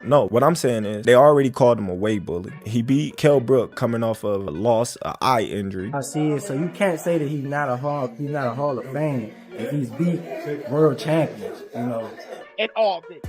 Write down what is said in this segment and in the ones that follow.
No, what I'm saying is they already called him a weight bully. He beat Kell Brook coming off of a loss, an eye injury. I see it. So you can't say that he's not a Hall of Fame if he's beat world champions, you know. And all this.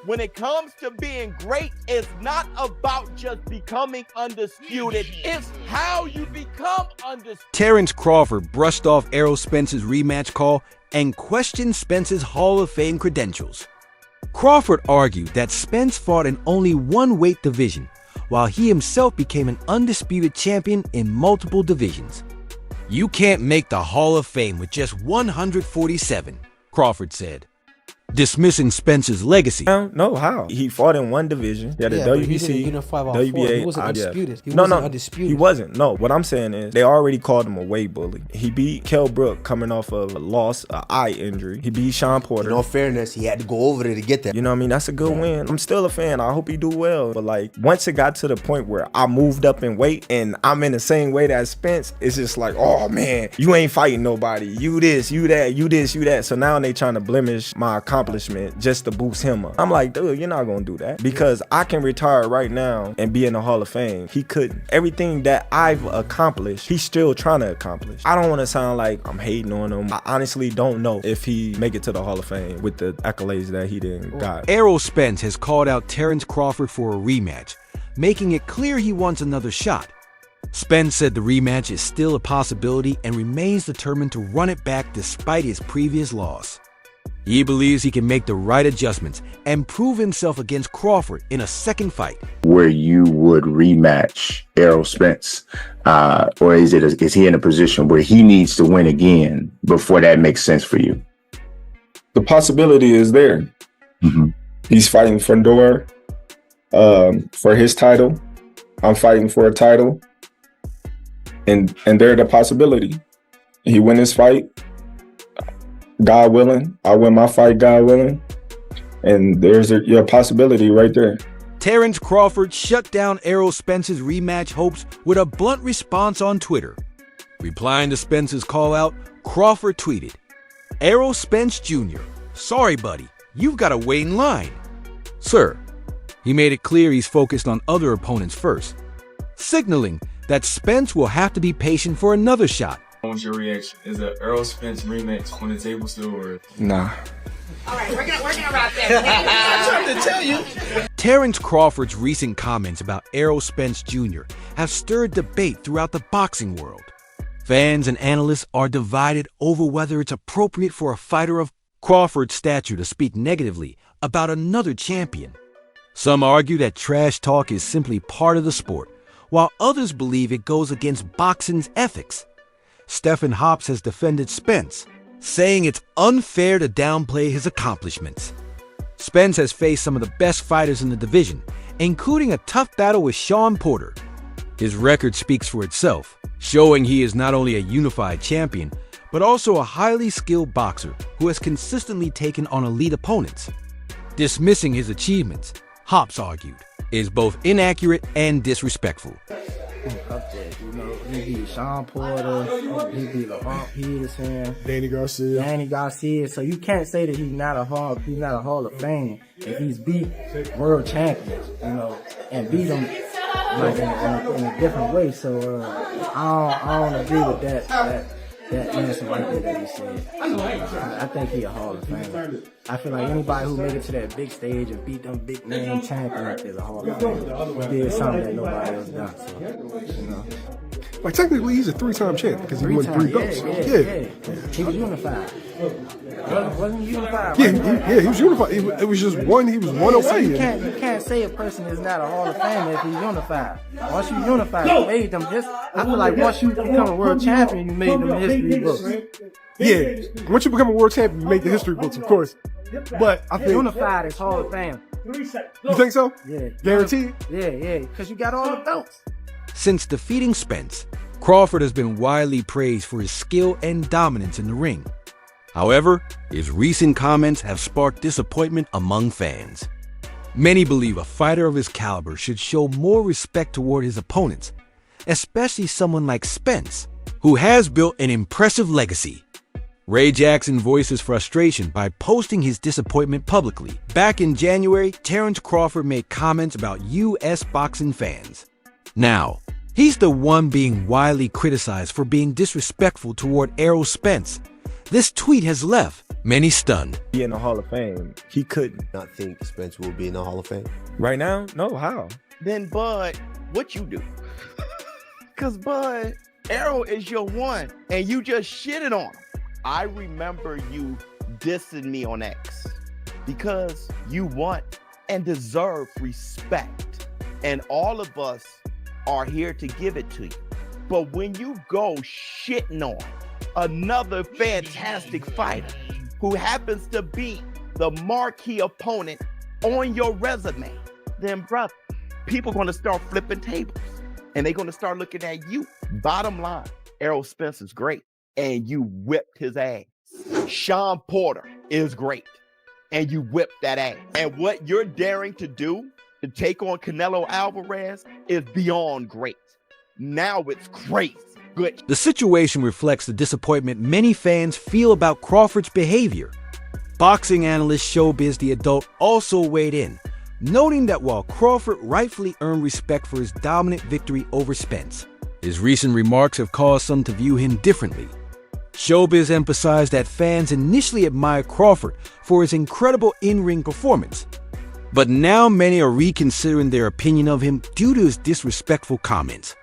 When it comes to being great, it's not about just becoming undisputed. It's how you become undisputed. Terence Crawford brushed off Errol Spence's rematch call and questioned Spence's Hall of Fame credentials. Crawford argued that Spence fought in only one weight division, while he himself became an undisputed champion in multiple divisions. "You can't make the Hall of Fame with just 147, Crawford said, dismissing Spence's legacy. No, how? He fought in one division. Yeah, the WBC, WBA. He wasn't undisputed. He no, wasn't undisputed. He wasn't. No, what I'm saying is they already called him a weight bully. He beat Kell Brook coming off of a loss, an eye injury. He beat Sean Porter. In all fairness, he had to go over there to get that. You know what I mean? That's a good win. I'm still a fan. I hope he do well. But like, once it got to the point where I moved up in weight and I'm in the same weight as Spence, it's just like, oh man, you ain't fighting nobody. You this, you that, you this, you that. So now they trying to blemish my accomplishment just to boost him up. I'm like, dude, you're not gonna do that, because I can retire right now and be in the Hall of Fame. He couldn't. Everything that I've accomplished, he's still trying to accomplish. I don't want to sound like I'm hating on him. I honestly don't know if he make it to the Hall of Fame with the accolades that he didn't got. Errol Spence has called out Terence Crawford for a rematch, making it clear he wants another shot. Spence said the rematch is still a possibility and remains determined to run it back despite his previous loss. He believes he can make the right adjustments and prove himself against Crawford in a second fight. Where you would rematch Errol Spence, or is he in a position where he needs to win again before that makes sense for you? The possibility is there. Mm-hmm. He's fighting for Dor, for his title. I'm fighting for a title, and there's the possibility. He win his fight, God willing. I win my fight, God willing. And there's your possibility right there. Terence Crawford shut down Errol Spence's rematch hopes with a blunt response on Twitter. Replying to Spence's call-out, Crawford tweeted, "Errol Spence Jr., sorry buddy, you've got to wait in line." Sir, he made it clear he's focused on other opponents first, signaling that Spence will have to be patient for another shot. What's your reaction? Is an Errol Spence rematch on the table still, or? Nah. All right, we're gonna wrap that. I'm trying to tell you. Terence Crawford's recent comments about Errol Spence Jr. have stirred debate throughout the boxing world. Fans and analysts are divided over whether it's appropriate for a fighter of Crawford's stature to speak negatively about another champion. Some argue that trash talk is simply part of the sport, while others believe it goes against boxing's ethics. Stephen Hops has defended Spence, saying it's unfair to downplay his accomplishments. Spence has faced some of the best fighters in the division, including a tough battle with Sean Porter. His record speaks for itself, showing he is not only a unified champion, but also a highly skilled boxer who has consistently taken on elite opponents. Dismissing his achievements, Hops argued, is both inaccurate and disrespectful. Up there, you know, he beat Sean Porter, he beat LeVon Peterson, Danny Garcia. So you can't say that he's not a Hall of Fame if he's beat world champions, you know, and beat them like in a different way. So I don't agree with that answer right there that he said. I think he a Hall of Fame. I feel like anybody who made it to that big stage and beat them big name champions is a Hall of Fame. He did something that nobody else done. So, you know. Like technically, he's a three-time champ because he won 3 belts. Yeah. He was unified. Wasn't he unified? Yeah, he was unified. It was just one. He was one away. So you can't say a person is not a Hall of Famer if he's unified. Once you unified, you made them. I feel like once you become a world champion, you made them history books. Yeah, once you become a world champion, you make the history books, of course. But I think unified is Hall of Fame. You think so? Yeah. Guaranteed? Yeah, because you got all the belts. Since defeating Spence, Crawford has been widely praised for his skill and dominance in the ring. However, his recent comments have sparked disappointment among fans. Many believe a fighter of his caliber should show more respect toward his opponents, especially someone like Spence, who has built an impressive legacy. Ray Jackson voiced his frustration by posting his disappointment publicly. Back in January, Terence Crawford made comments about U.S. boxing fans. Now, he's the one being widely criticized for being disrespectful toward Errol Spence. This tweet has left many stunned. Be in the Hall of Fame. He couldn't. Not think Spence will be in the Hall of Fame. Right now? No, how? Then, Bud, what you do? Because, Bud, Errol is your one, and you just shitted on him. I remember you dissing me on X because you want and deserve respect. And all of us are here to give it to you. But when you go shitting on another fantastic fighter who happens to be the marquee opponent on your resume, then, brother, people are going to start flipping tables and they're going to start looking at you. Bottom line, Errol Spence is great and you whipped his ass. Sean Porter is great and you whipped that ass. And what you're daring to do to take on Canelo Alvarez is beyond great. Now it's crazy. Good. The situation reflects the disappointment many fans feel about Crawford's behavior. Boxing analyst Showbiz the Adult also weighed in, noting that while Crawford rightfully earned respect for his dominant victory over Spence, his recent remarks have caused some to view him differently. Showbiz emphasized that fans initially admired Crawford for his incredible in-ring performance, but now many are reconsidering their opinion of him due to his disrespectful comments.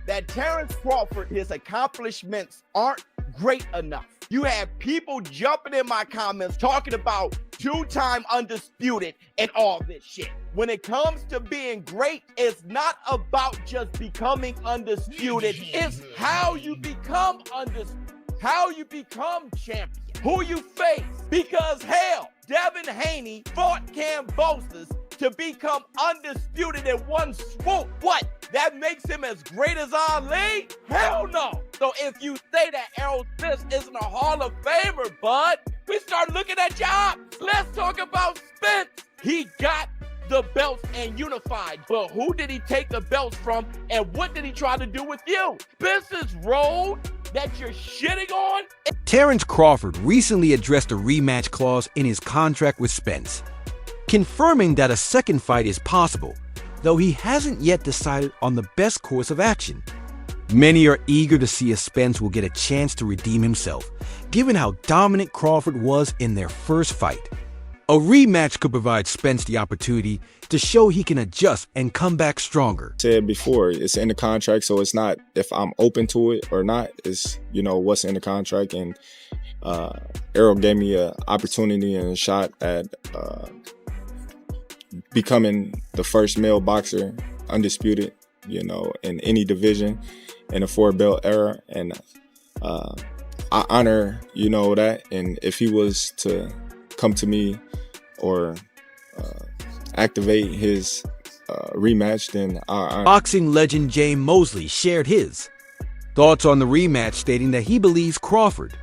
That Terence Crawford, his accomplishments aren't great enough. You have people jumping in my comments talking about two-time undisputed and all this shit. When it comes to being great, it's not about just becoming undisputed. It's how you become undisputed, how you become champion, who you face. Because hell, Devin Haney fought Kambosos to become undisputed in one swoop. What? That makes him as great as Ali? Hell no. So if you say that Errol Spence isn't a Hall of Famer, bud, we start looking at jobs. Let's talk about Spence. He got the belts and unified, but who did he take the belts from and what did he try to do with you? Spence's road that you're shitting on? Terence Crawford recently addressed a rematch clause in his contract with Spence, confirming that a second fight is possible, though he hasn't yet decided on the best course of action. Many are eager to see if Spence will get a chance to redeem himself, given how dominant Crawford was in their first fight. A rematch could provide Spence the opportunity to show he can adjust and come back stronger. Said before, it's in the contract, so it's not if I'm open to it or not. It's, what's in the contract. And Errol gave me an opportunity and a shot at becoming the first male boxer undisputed, in any division in the 4-belt era. And I honor, that. And if he was to come to me or activate his rematch, then Boxing legend Jay Mosley shared his thoughts on the rematch, stating that he believes Crawford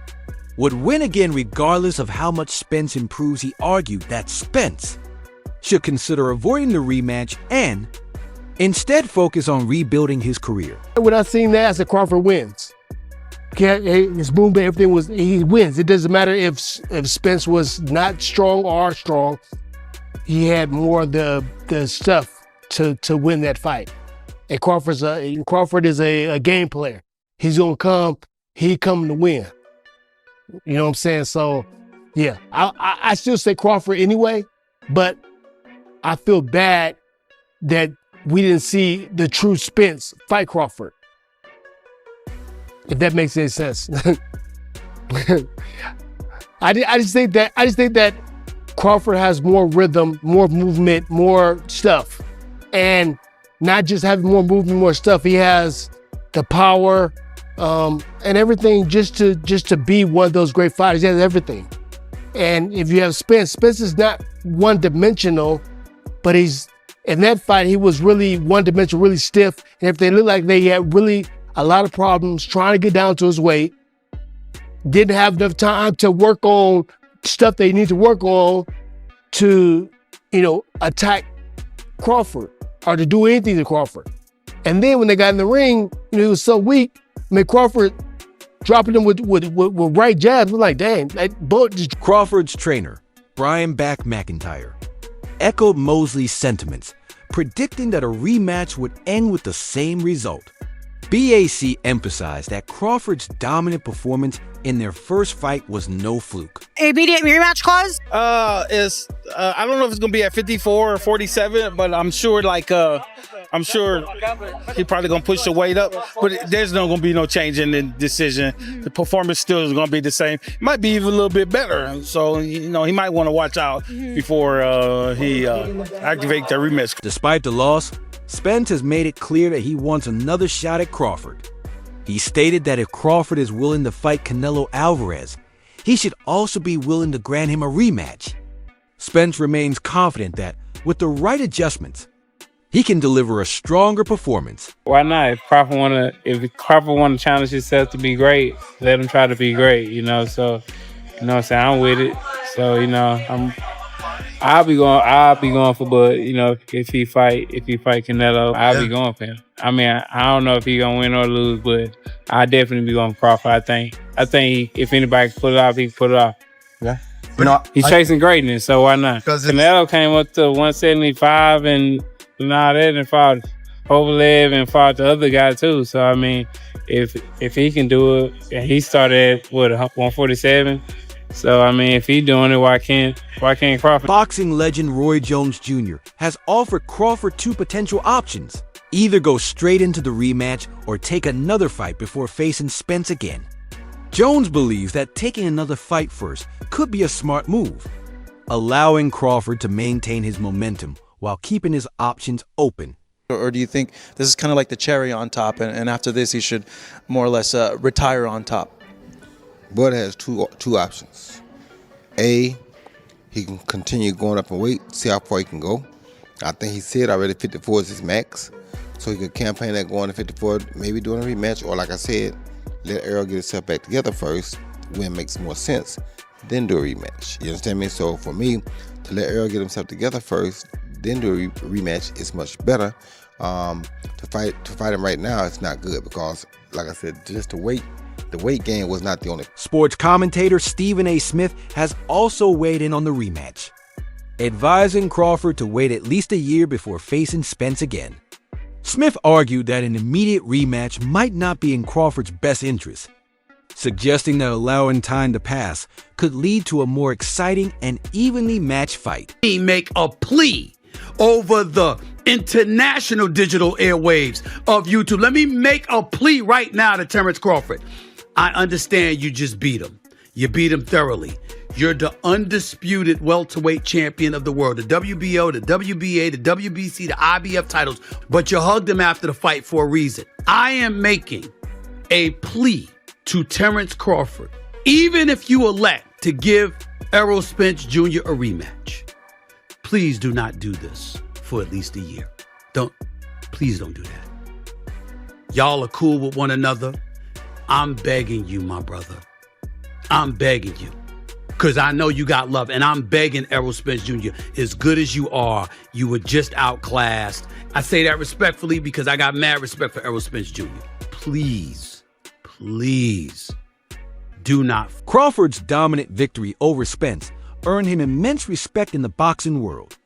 would win again regardless of how much Spence improves. He argued that Spence should consider avoiding the rematch and instead focus on rebuilding his career. When I seen that, I said Crawford wins. His movement, everything he wins. It doesn't matter if Spence was not strong or strong. He had more of the stuff to win that fight. And Crawford is a game player. He's gonna come. He coming to win. You know what I'm saying? So, yeah, I still say Crawford anyway, but I feel bad that we didn't see the true Spence fight Crawford. If that makes any sense. I just think that Crawford has more rhythm, more movement, more stuff. And not just having more movement, more stuff, he has the power and everything just to be one of those great fighters. He has everything. And if you have Spence is not one-dimensional, but in that fight, he was really one-dimensional, really stiff. And if they looked like they had really a lot of problems trying to get down to his weight, didn't have enough time to work on stuff they need to work on to, attack Crawford or to do anything to Crawford. And then when they got in the ring, he was so weak. Crawford dropping him with right jabs. We're like, dang, that bullet just. Crawford's trainer, Brian Back McIntyre, echoed Mosley's sentiments, predicting that a rematch would end with the same result. BAC emphasized that Crawford's dominant performance in their first fight was no fluke. Immediate rematch clause? I don't know if it's gonna be at 54 or 47, but I'm sure he probably gonna push the weight up. But there's no gonna be no change in the decision. The performance still is gonna be the same. Might be even a little bit better. So he might want to watch out before he activates the rematch. Despite the loss, Spence has made it clear that he wants another shot at Crawford. He stated that if Crawford is willing to fight Canelo Alvarez, he should also be willing to grant him a rematch. Spence remains confident that, with the right adjustments, he can deliver a stronger performance. Why not? If Crawford want to challenge himself to be great, let him try to be great, So, I'm with it. So, I'll be going for Bud. If he fight Canelo, I'll be going for him. I mean, I don't know if he gonna win or lose, but I definitely be going for Crawford. I think if anybody can pull it off, he can pull it off. Yeah. He's chasing greatness, so why not? Canelo came up to 175 and all that, and fought Kovalev and fought the other guy too. So I mean, if he can do it, and he started at 147. So, I mean, if he's doing it, why can't Crawford? Boxing legend Roy Jones Jr. has offered Crawford two potential options. Either go straight into the rematch or take another fight before facing Spence again. Jones believes that taking another fight first could be a smart move, allowing Crawford to maintain his momentum while keeping his options open. Or do you think this is kind of like the cherry on top, and after this he should more or less retire on top? Bud has two options. A, he can continue going up in weight, see how far he can go. I think he said already 54 is his max. So he could campaign that going to 54, maybe doing a rematch, or like I said, let Errol get himself back together first, when it makes more sense, then do a rematch. You understand me? So for me, to let Errol get himself together first, then do a rematch is much better. To fight him right now, it's not good because, like I said, just the weight gain was not the only. Sports commentator Stephen A. Smith has also weighed in on the rematch, advising Crawford to wait at least a year before facing Spence again. Smith argued that an immediate rematch might not be in Crawford's best interest, suggesting that allowing time to pass could lead to a more exciting and evenly matched fight. Make a plea over the international digital airwaves of YouTube. Let me make a plea right now to Terence Crawford. I understand you just beat him. You beat him thoroughly. You're the undisputed welterweight champion of the world. The WBO, the WBA, the WBC, the IBF titles. But you hugged him after the fight for a reason. I am making a plea to Terence Crawford. Even if you elect to give Errol Spence Jr. a rematch, please do not do this for at least a year. Please don't do that. Y'all are cool with one another. I'm begging you, my brother. I'm begging you. Because I know you got love. And I'm begging Errol Spence Jr., as good as you are, you were just outclassed. I say that respectfully because I got mad respect for Errol Spence Jr. Please, do not. Crawford's dominant victory over Spence earned him immense respect in the boxing world.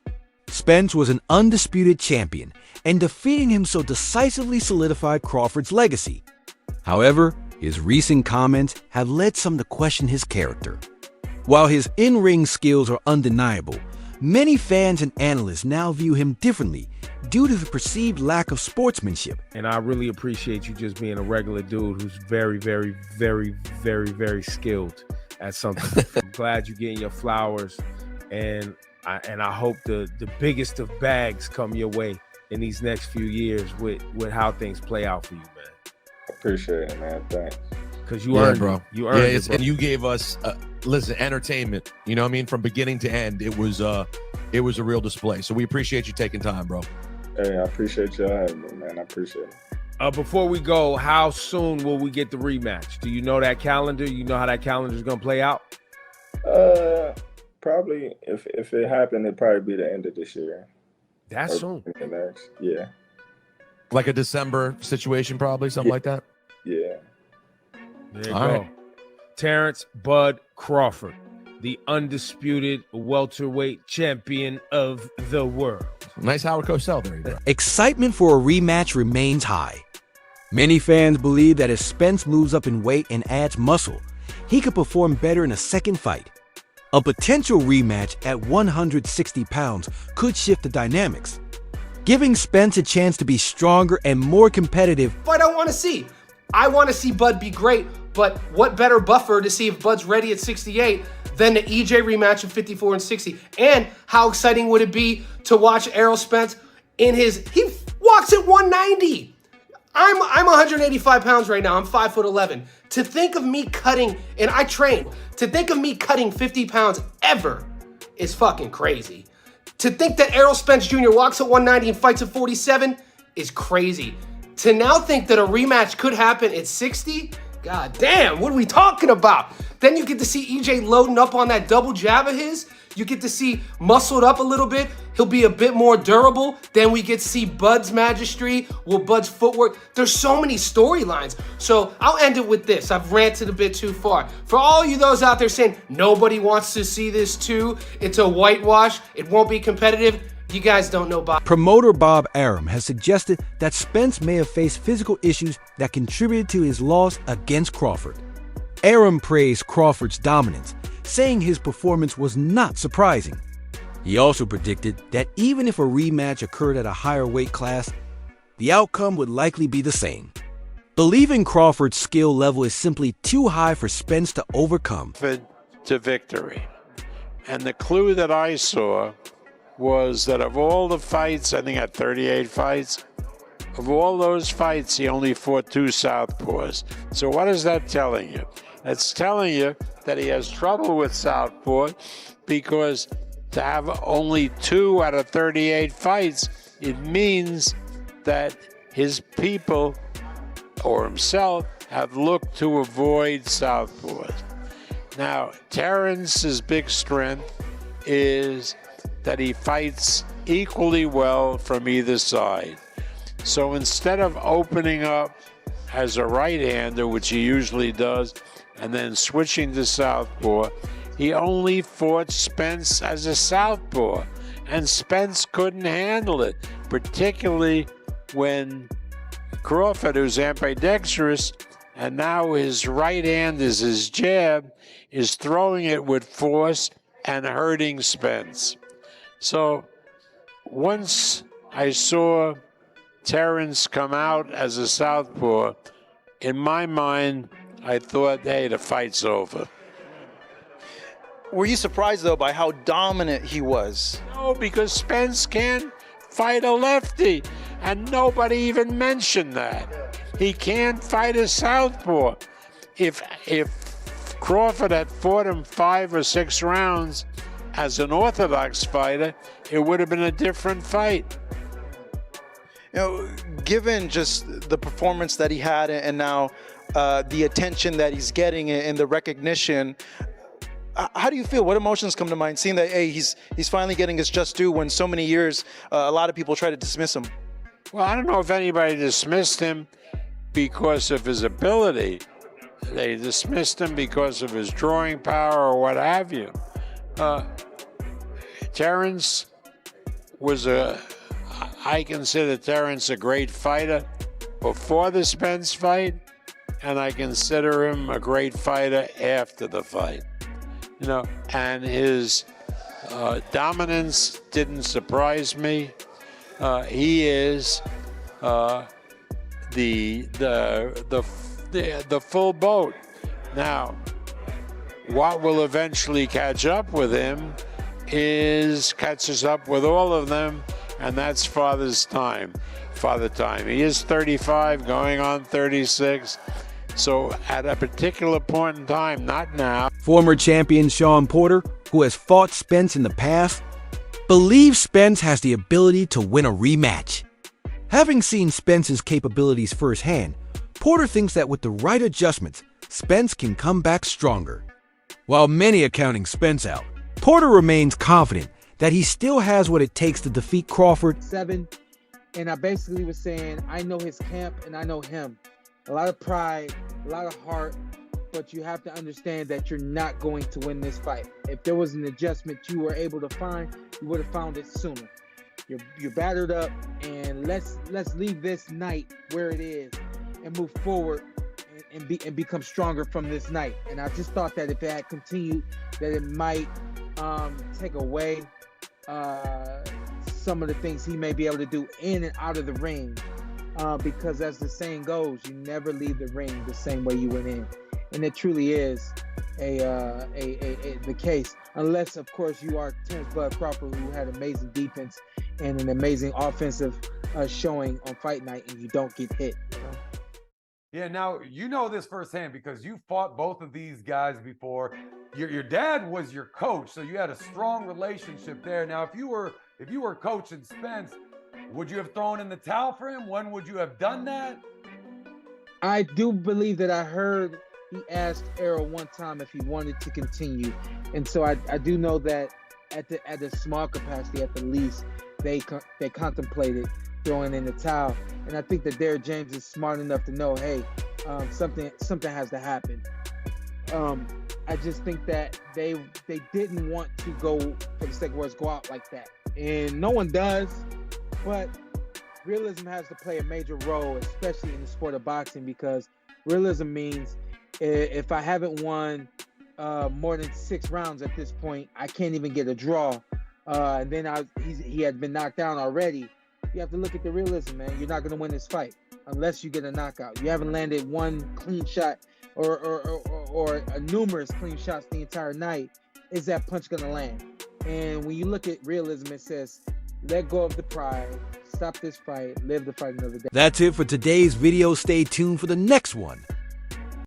Spence was an undisputed champion, and defeating him so decisively solidified Crawford's legacy. However, his recent comments have led some to question his character. While his in-ring skills are undeniable, many fans and analysts now view him differently due to the perceived lack of sportsmanship. And I really appreciate you just being a regular dude who's very, very, very, very, very skilled at something. I'm glad you're getting your flowers, and I hope the biggest of bags come your way in these next few years with how things play out for you, man. Appreciate it, man. Thanks. Because you earned, bro. You earned it, bro. And you gave us, listen, entertainment. You know what I mean? From beginning to end, it was a real display. So we appreciate you taking time, bro. Hey, I appreciate y'all having me, man. I appreciate it. Before we go, how soon will we get the rematch? Do you know that calendar? You know how that calendar is going to play out? Probably, if it happened, it'd probably be the end of this year. That's soon. Yeah. Like a December situation, probably, something like that? Yeah. There you All go. right. Terence Bud Crawford, the undisputed welterweight champion of the world. Nice Howard Cosell there, you go. Excitement for a rematch remains high. Many fans believe that if Spence moves up in weight and adds muscle, he could perform better in a second fight. A potential rematch at 160 pounds could shift the dynamics, giving Spence a chance to be stronger and more competitive. Fight I want to see. I want to see Bud be great, but what better buffer to see if Bud's ready at 68 than the EJ rematch of 54 and 60? And how exciting would it be to watch Errol Spence he walks at 190. I'm 185 pounds right now. I'm 5'11". To think of me cutting, and I train, to think of me cutting 50 pounds ever is fucking crazy. To think that Errol Spence Jr. walks at 190 and fights at 47 is crazy. To now think that a rematch could happen at 60, god damn, what are we talking about? Then you get to see EJ loading up on that double jab of his. You get to see muscled up a little bit. He'll be a bit more durable. Then we get to see Bud's magistry, Bud's footwork. There's so many storylines. So I'll end it with this. I've ranted a bit too far. For all you those out there saying nobody wants to see this too, it's a whitewash, it won't be competitive, you guys don't know Bob. Promoter Bob Arum has suggested that Spence may have faced physical issues that contributed to his loss against Crawford. Arum praised Crawford's dominance, saying his performance was not surprising. He also predicted that even if a rematch occurred at a higher weight class, the outcome would likely be the same. Believing Crawford's skill level is simply too high for Spence to overcome. To victory. And the clue that I saw was that of all the fights, I think at 38 fights, of all those fights, he only fought 2 southpaws. So what is that telling you? That's telling you that he has trouble with southpaw, because to have only 2 out of 38 fights, it means that his people or himself have looked to avoid southpaws. Now, Terence's big strength is that he fights equally well from either side. So instead of opening up as a right-hander, which he usually does, and then switching to southpaw, he only fought Spence as a southpaw, and Spence couldn't handle it, particularly when Crawford, who's ambidextrous, and now his right hand is his jab, is throwing it with force and hurting Spence. So once I saw Terence come out as a southpaw, in my mind, I thought, hey, the fight's over. Were you surprised, though, by how dominant he was? No, because Spence can't fight a lefty, and nobody even mentioned that. He can't fight a southpaw. If Crawford had fought him 5 or 6 rounds as an orthodox fighter, it would have been a different fight. You know, given just the performance that he had, and now the attention that he's getting and the recognition, how do you feel? What emotions come to mind, seeing that, hey, he's finally getting his just due when so many years a lot of people try to dismiss him? Well, I don't know if anybody dismissed him because of his ability. They dismissed him because of his drawing power or what have you. Terence was I consider Terence a great fighter before the Spence fight, and I consider him a great fighter after the fight. You know, and his dominance didn't surprise me. He is the full boat. Now, what will eventually catch up with him catches up with all of them, and that's father time. He is 35, going on 36. So at a particular point in time, not now. Former champion Sean Porter, who has fought Spence in the past, believes Spence has the ability to win a rematch. Having seen Spence's capabilities firsthand, Porter thinks that with the right adjustments, Spence can come back stronger. While many are counting Spence out, Porter remains confident that he still has what it takes to defeat Crawford. 7, and I basically was saying, I know his camp and I know him. A lot of pride, a lot of heart, but you have to understand that you're not going to win this fight. If there was an adjustment you were able to find, you would have found it sooner. You're battered up, and let's leave this night where it is and move forward and become stronger from this night. And I just thought that if it had continued, that it might take away some of the things he may be able to do in and out of the ring, because as the saying goes, you never leave the ring the same way you went in, and it truly is the case, unless of course you are Terence Bud Crawford, who had amazing defense and an amazing offensive showing on fight night, and you don't get hit. You know? Yeah, now you know this firsthand because you fought both of these guys before. Your dad was your coach, so you had a strong relationship there. Now, if you were coaching Spence, would you have thrown in the towel for him? When would you have done that? I do believe that I heard he asked Errol one time if he wanted to continue, and so I do know that at a small capacity, at the least, they contemplated throwing in the towel. And I think that Derrick James is smart enough to know, hey, something has to happen. I just think that they didn't want to go, for the sake of words, go out like that. And no one does, but realism has to play a major role, especially in the sport of boxing, because realism means if I haven't won more than 6 rounds at this point, I can't even get a draw. And then he had been knocked down already. You have to look at the realism, man. You're not going to win this fight unless you get a knockout. You haven't landed one clean shot or numerous clean shots the entire night. Is that punch going to land? And when you look at realism, it says, let go of the pride, stop this fight, live the fight another day. That's it for today's video. Stay tuned for the next one.